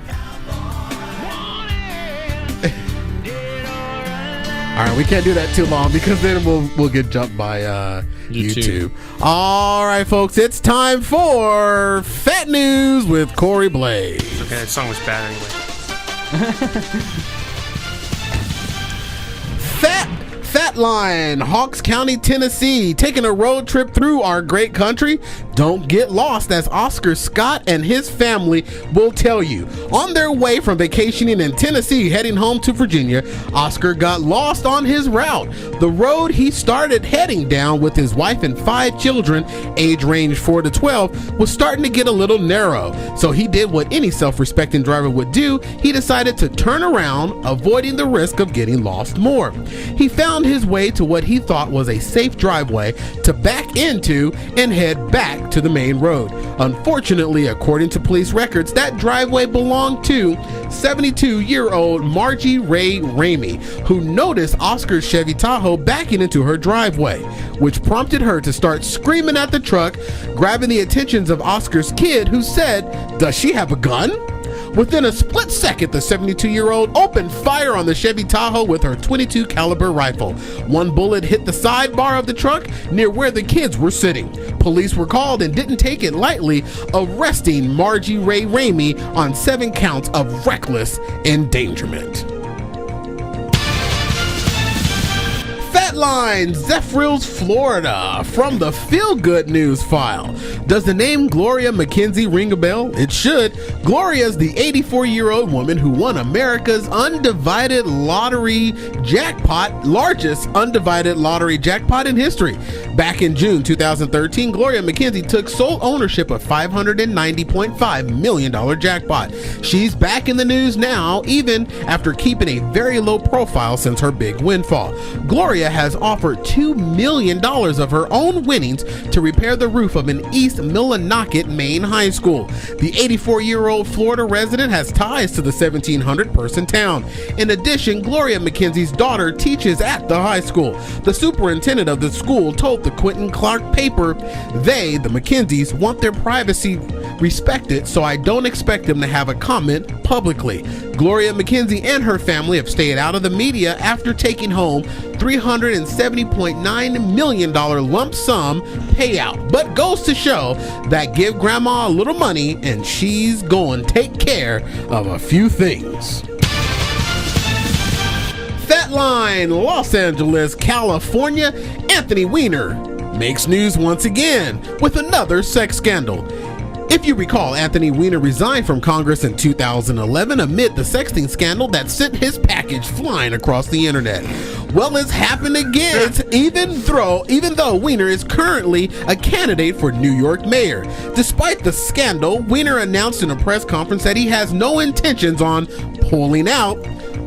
All right, we can't do that too long because then we'll get jumped by YouTube. All right, folks, it's time for Fat News with Corey Blaze. Okay, that song was bad anyway. Fat Line, Hawks County, Tennessee, taking a road trip through our great country. Don't get lost, as Oscar Scott and his family will tell you. On their way from vacationing in Tennessee, heading home to Virginia, Oscar got lost on his route. The road he started heading down with his wife and 5 children, age range 4 to 12, was starting to get a little narrow. So he did what any self-respecting driver would do. He decided to turn around, avoiding the risk of getting lost more. He found his way to what he thought was a safe driveway to back into and head back to the main road. Unfortunately, according to police records, that driveway belonged to 72-year-old Margie Ray Ramey, who noticed Oscar's Chevy Tahoe backing into her driveway, which prompted her to start screaming at the truck, grabbing the attentions of Oscar's kid, who said, "Does she have a gun?" Within a split second, the 72-year-old opened fire on the Chevy Tahoe with her .22 caliber rifle. One bullet hit the sidebar of the truck near where the kids were sitting. Police were called and didn't take it lightly, arresting Margie Ray Ramey on 7 counts of reckless endangerment. Line, Zephyrhills, Florida, from the Feel Good News file. Does the name Gloria McKenzie ring a bell? It should. Gloria is the 84-year-old woman who won America's undivided lottery jackpot, largest undivided lottery jackpot in history. Back in June 2013, Gloria McKenzie took sole ownership of $590.5 million jackpot. She's back in the news now, even after keeping a very low profile since her big windfall. Gloria has offered $2 million of her own winnings to repair the roof of an East Millinocket, Maine high school. The 84-year-old Florida resident has ties to the 1,700-person town. In addition, Gloria McKenzie's daughter teaches at the high school. The superintendent of the school told the Quentin Clark paper, "They, the McKenzies, want their privacy respected, so I don't expect them to have a comment publicly." Gloria McKenzie and her family have stayed out of the media after taking home $370.9 million lump sum payout, but goes to show that give grandma a little money and she's going to take care of a few things. Fat Line, Los Angeles, California, Anthony Weiner makes news once again with another sex scandal. If you recall, Anthony Weiner resigned from Congress in 2011 amid the sexting scandal that sent his package flying across the internet. Well, it's happened again, even though Weiner is currently a candidate for New York mayor. Despite the scandal, Weiner announced in a press conference that he has no intentions on pulling out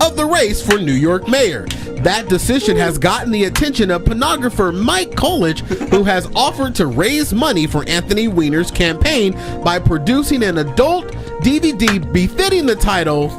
of the race for New York mayor. That decision has gotten the attention of pornographer Mike Coolidge, who has offered to raise money for Anthony Weiner's campaign by producing an adult DVD befitting the title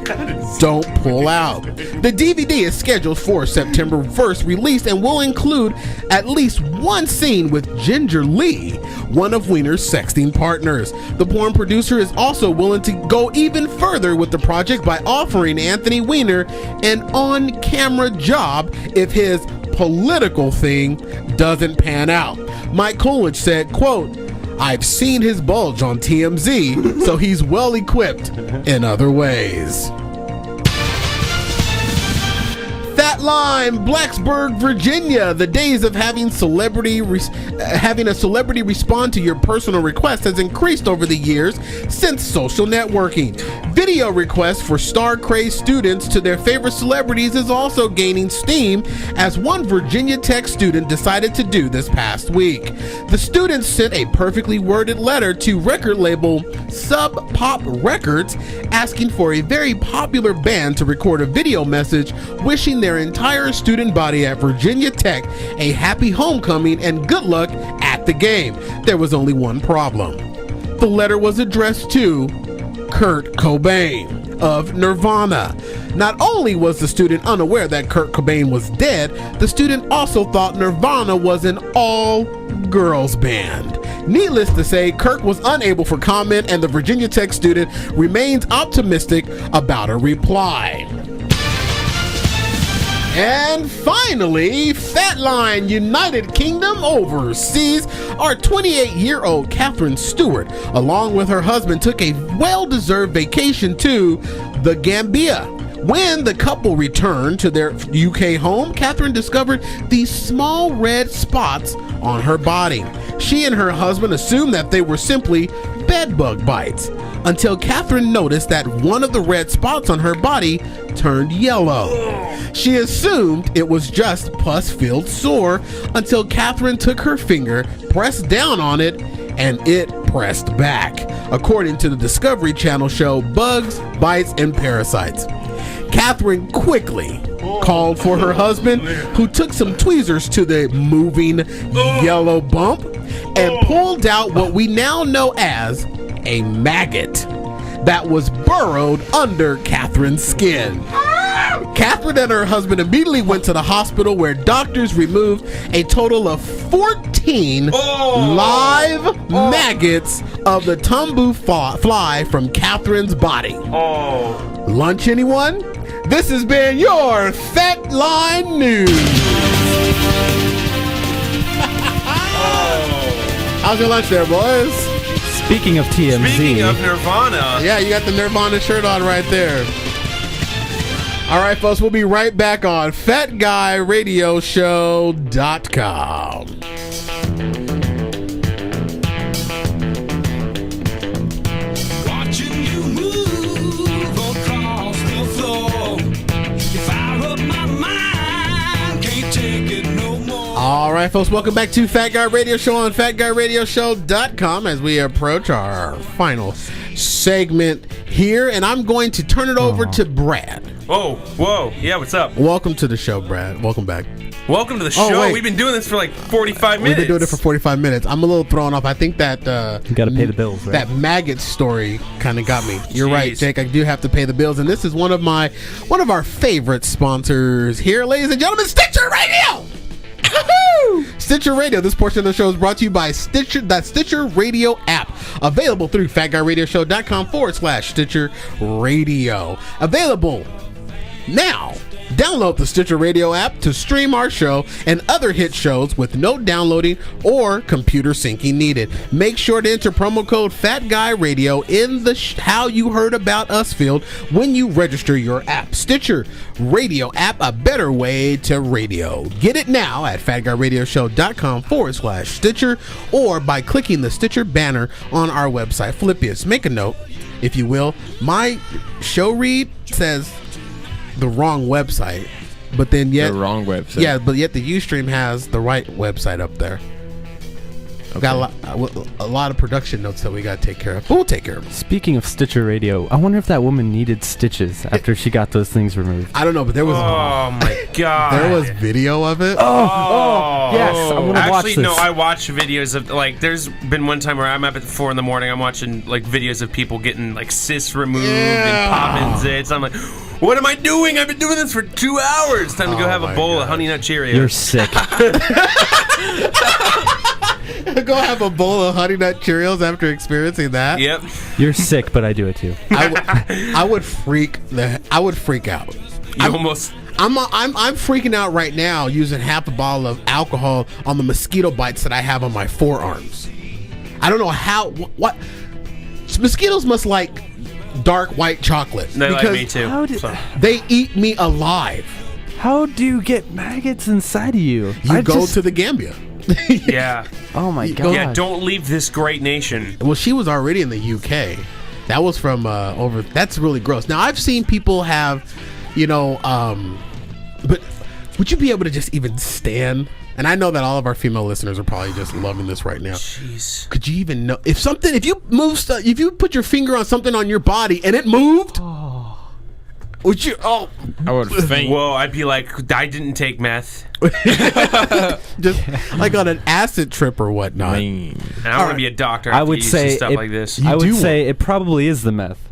Don't Pull Out. The DVD is scheduled for September 1st release and will include at least one scene with Ginger Lee, one of Weiner's sexting partners. The porn producer is also willing to go even further with the project by offering Anthony Weiner an on-camera job if his political thing doesn't pan out. Mike Coolidge said, quote, "I've seen his bulge on TMZ, so he's well equipped in other ways." Fat Line, Blacksburg, Virginia. The days of having a celebrity respond to your personal request has increased over the years since social networking. Video requests for star-crazed students to their favorite celebrities is also gaining steam, as one Virginia Tech student decided to do this past week. The students sent a perfectly worded letter to record label Sub Pop Records asking for a very popular band to record a video message wishing their entire student body at Virginia Tech a happy homecoming and good luck at the game. There was only one problem. The letter was addressed to Kurt Cobain of Nirvana. Not only was the student unaware that Kurt Cobain was dead, the student also thought Nirvana was an all-girls band. Needless to say, Kurt was unable for comment, and the Virginia Tech student remains optimistic about a reply. And finally, Fatline United Kingdom overseas, our 28-year-old Catherine Stewart, along with her husband, took a well-deserved vacation to the Gambia. When the couple returned to their UK home, Catherine discovered these small red spots on her body. She and her husband assumed that they were simply bedbug bites, until Catherine noticed that one of the red spots on her body turned yellow. She assumed it was just pus-filled sore until Catherine took her finger, pressed down on it, and it pressed back, according to the Discovery Channel show Bugs, Bites, and Parasites. Catherine quickly called for her husband, who took some tweezers to the moving yellow bump and pulled out what we now know as a maggot that was burrowed under Catherine's skin. Catherine and her husband immediately went to the hospital, where doctors removed a total of 14 live maggots of the tumbu fly from Catherine's body. Lunch, anyone? This has been your Fatline News. How's your lunch there, boys? Speaking of TMZ. Speaking of Nirvana. Yeah, you got the Nirvana shirt on right there. All right, folks, we'll be right back on FatGuyRadioShow.com. Watching you move across the floor. You fire up my mind, can't take it no more. All right, folks, welcome back to Fat Guy Radio Show on FatGuyRadioShow.com as we approach our final segment here, and I'm going to turn it over to Brad. Whoa. Yeah, what's up? Welcome to the show, Brad. Welcome back. Welcome to the show. wait. We've been doing this for like 45 minutes. We've been doing it for 45 minutes. I'm a little thrown off. I think that You gotta pay the bills, right? that maggot story kind of got me. You're right, Jeez. Jake. I do have to pay the bills, and this is one of our favorite sponsors here, ladies and gentlemen, Stitcher Radio. Stitcher Radio. This portion of the show is brought to you by Stitcher, that Stitcher Radio app, available through FatGuyRadioShow.com/Stitcher Radio. Available now. Download the Stitcher Radio app to stream our show and other hit shows with no downloading or computer syncing needed. Make sure to enter promo code FatGuyRadio in the How You Heard About Us field when you register your app. Stitcher Radio app, a better way to radio. Get it now at FatGuyRadioShow.com/Stitcher or by clicking the Stitcher banner on our website. Philippius, make a note, if you will. My show read says the wrong website, but then yet The wrong website. Yeah, but yet the Ustream has the right website up there. I've got a lot of production notes that we got to take care of. But we'll take care of them. Speaking of Stitcher Radio, I wonder if that woman needed stitches after she got those things removed. I don't know, but there was Oh my god. there was video of it. Yes, I want to watch Actually, this. no, I watch videos of, like, there's been one time where I'm up at 4 in the morning, I'm watching, like, videos of people getting, like, cysts removed and popping zits. I'm like, what am I doing? I've been doing this for 2 hours. Time to go have a my bowl God. of Honey Nut Cheerios. You're sick. Go have a bowl of Honey Nut Cheerios after experiencing that. Yep. You're sick, but I do it too. I would freak out. You almost. I'm freaking out right now using half a bottle of alcohol on the mosquito bites that I have on my forearms. I don't know how. What? Mosquitoes must like dark white chocolate. They like me too. How did- so. They eat me alive. How do you get maggots inside of you? You go to the Gambia. Yeah. Oh my god. Yeah, don't leave this great nation. Well, she was already in the UK, That was from over. That's really gross. Now I've seen people have, but would you be able to just even stand? And I know that all of our female listeners are probably just loving this right now. Jeez. Could you even know if you put your finger on something on your body and it moved? Would you? Oh, I would faint. Whoa, I'd be like, I didn't take meth. just like on an acid trip or whatnot. And I want to be a doctor. I would say stuff like this. I would say it probably is the meth.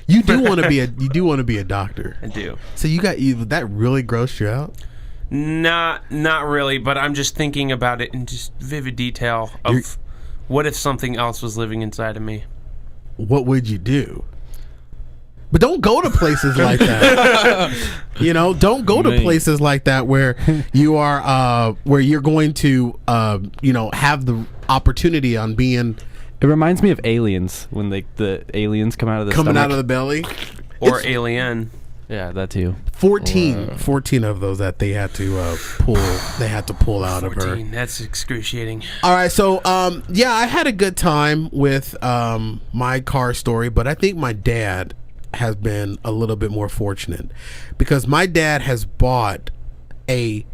You do want to be a doctor. I do. So that really grossed you out? Not really, but I'm just thinking about it in just vivid detail of what if something else was living inside of me. What would you do? But don't go to places like that. Don't go to places like that where you are, where you're going to, have the opportunity on being. It reminds me of Aliens when the aliens come out of the coming stomach. out of the belly, or Alien. Yeah, that too. 14 of those that they had to pull. They had to pull out 14, of her. That's excruciating. All right, so I had a good time with my car story, but I think my dad has been a little bit more fortunate because my dad has bought a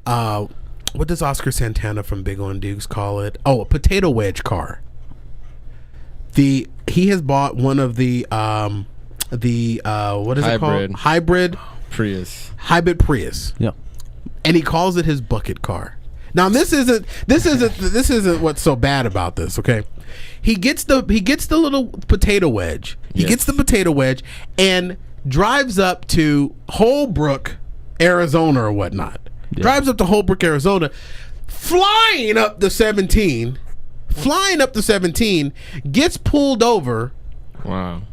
what does Oscar Santana from Big on Dukes call it? Oh, a potato wedge car. He has bought one of the what is it called? Hybrid Prius. Hybrid Prius. Yep. And he calls it his bucket car. Now this isn't what's so bad about this, okay? He gets the little potato wedge. He gets the potato wedge and drives up to Holbrook, Arizona or whatnot. Yeah. Drives up to Holbrook, Arizona, flying up the 17, gets pulled over. Wow.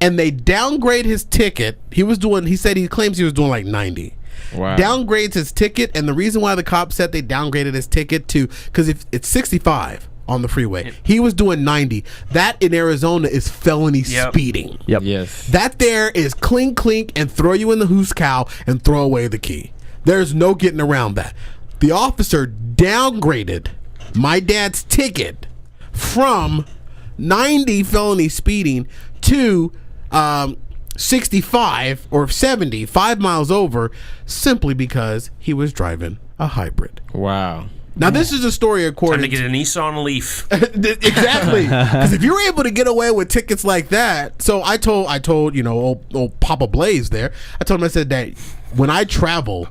And they downgrade his ticket. He claims he was doing like 90. Wow. Downgrades his ticket, and the reason why the cops said they downgraded his ticket because if it's 65 on the freeway, he was doing 90. That in Arizona is felony speeding. Yep. Yes. That there is clink clink and throw you in the hoos cow and throw away the key. There's no getting around that. The officer downgraded my dad's ticket from 90 felony speeding to 65 or 70, 5 miles over, simply because he was driving a hybrid. Wow. Now this is a story according Time to get a Nissan Leaf. Exactly, because if you're able to get away with tickets like that, so I told old Papa Blaze there. I told him, I said that when I travel,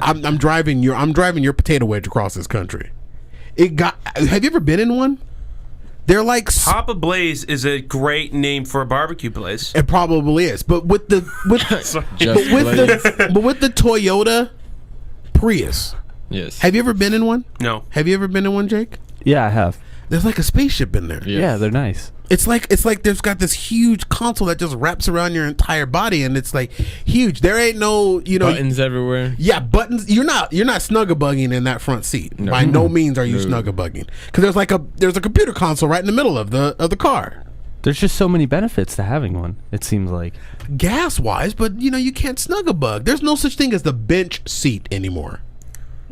I'm driving your potato wedge across this country. Have you ever been in one? They're like Papa Blaze is a great name for a barbecue place. It probably is, but with the Toyota Prius. Yes. Have you ever been in one? No. Have you ever been in one, Jake? Yeah, I have. There's like a spaceship in there. Yes. Yeah, they're nice. It's like there's got this huge console that just wraps around your entire body, and it's like huge. There ain't no buttons everywhere. Yeah, buttons. You're not snuggabugging in that front seat. No. By no means are you snuggabugging, because there's a computer console right in the middle of the car. There's just so many benefits to having one, it seems like. Gas wise, but you can't snuggabug. There's no such thing as the bench seat anymore.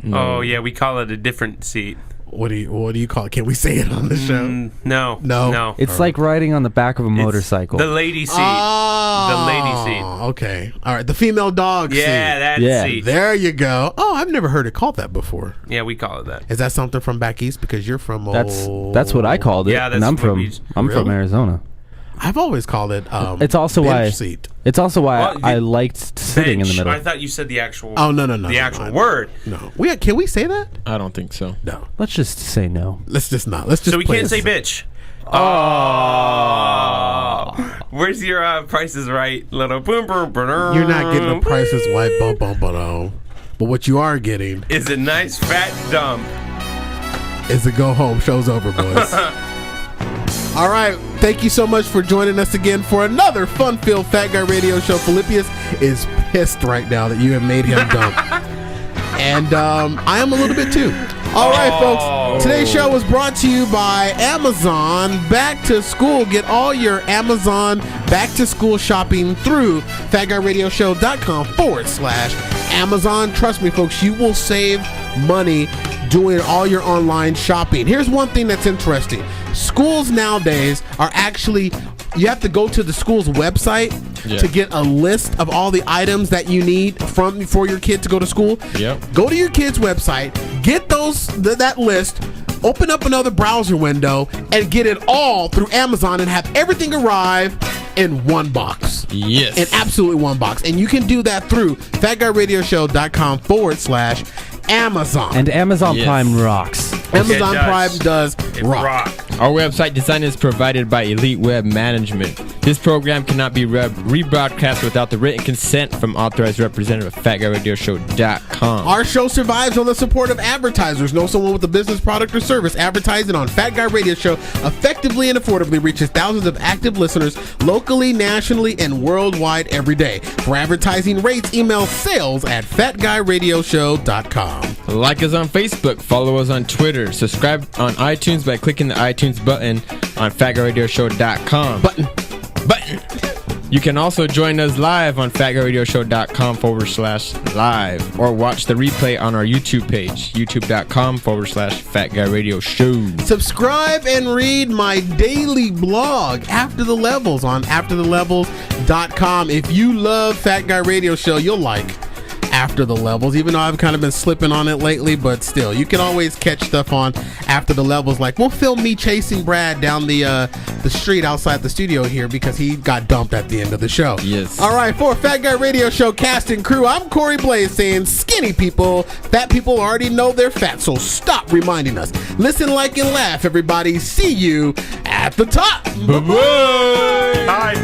No. Oh yeah, we call it a different seat. What do you call it? Can we say it on the show? No. It's like riding on the back of a motorcycle. The lady seat. Oh, the lady seat. Okay. All right. The female dog seat. That seat. There you go. Oh, I've never heard it called that before. Yeah, we call it that. Is that something from back east? Because you're from That's what I called it. Yeah, that's and I'm what from Arizona. I've always called it it's also why seat. It's also why Well, I liked sitting in the middle. I thought you said the actual. Oh no. The actual word. No. Can we say that? I don't think so. No. Let's just say no. Let's just not. Let's just. So we play can't say it. bitch. Oh. Where's your Price is Right little boom boom boom? You're not getting a Price is Right bump bump but what you are getting is a nice fat dump. Is a go home. Show's over, boys. All right. Thank you so much for joining us again for another fun-filled Fat Guy Radio Show. Philippius is pissed right now that you have made him dump. And I am a little bit too. All right, folks. Today's show was brought to you by Amazon Back to School. Get all your Amazon Back to School shopping through fatguyradioshow.com/Amazon. Trust me, folks, you will save money doing all your online shopping. Here's one thing that's interesting. Schools nowadays are actually you have to go to the school's website to get a list of all the items that you need for your kid to go to school. Yep. Go to your kid's website, get that list, open up another browser window, and get it all through Amazon and have everything arrive in one box. Yes. In absolutely one box. And you can do that through fatguyradioshow.com/Amazon. And Amazon Prime rocks. Amazon It does. Prime does It rock. rock. Our website design is provided by Elite Web Management. This program cannot be rebroadcast without the written consent from authorized representative of FatGuyRadioShow.com. Our show survives on the support of advertisers. Know someone with a business, product, or service. Advertising on Fat Guy Radio Show effectively and affordably reaches thousands of active listeners locally, nationally, and worldwide every day. For advertising rates, email sales@fatguyradioshow.com. Like us on Facebook, follow us on Twitter, subscribe on iTunes by clicking the iTunes button on FatGuyRadioShow.com. Button. You can also join us live on FatGuyRadioShow.com/live or watch the replay on our YouTube page, YouTube.com/FatGuyRadioShow. Subscribe and read my daily blog, After the Levels, on AfterTheLevels.com. If you love Fat Guy Radio Show, you'll like After the Levels, even though I've kind of been slipping on it lately, but still, you can always catch stuff on After the Levels. Like, we'll film me chasing Brad down the street outside the studio here because he got dumped at the end of the show. Yes. All right, for Fat Guy Radio Show cast and crew, I'm Corey Blaze saying, skinny people, fat people already know they're fat, so stop reminding us. Listen, like, and laugh, everybody. See you at the top. Bye-bye. Bye.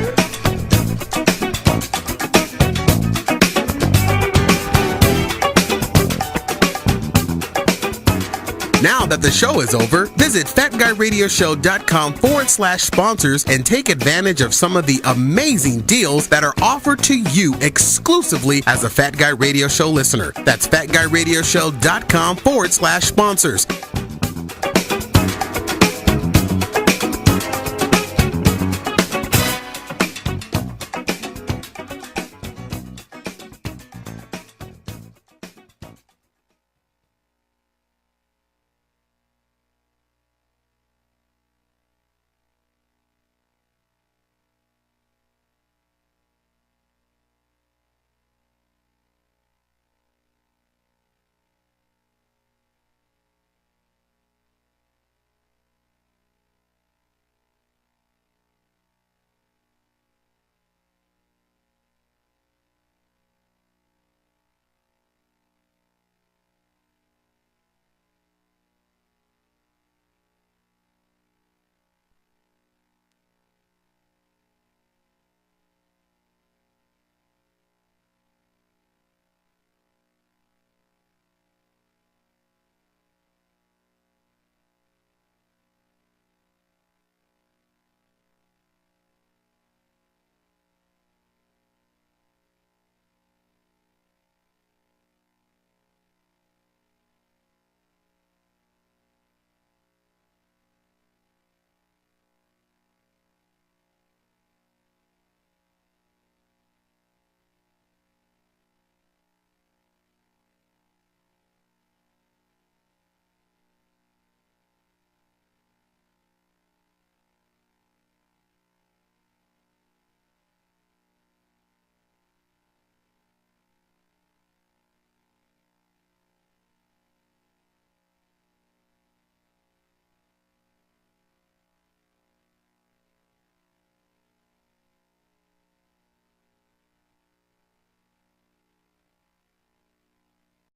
Now that the show is over, visit fatguyradioshow.com/sponsors and take advantage of some of the amazing deals that are offered to you exclusively as a Fat Guy Radio Show listener. That's fatguyradioshow.com/sponsors.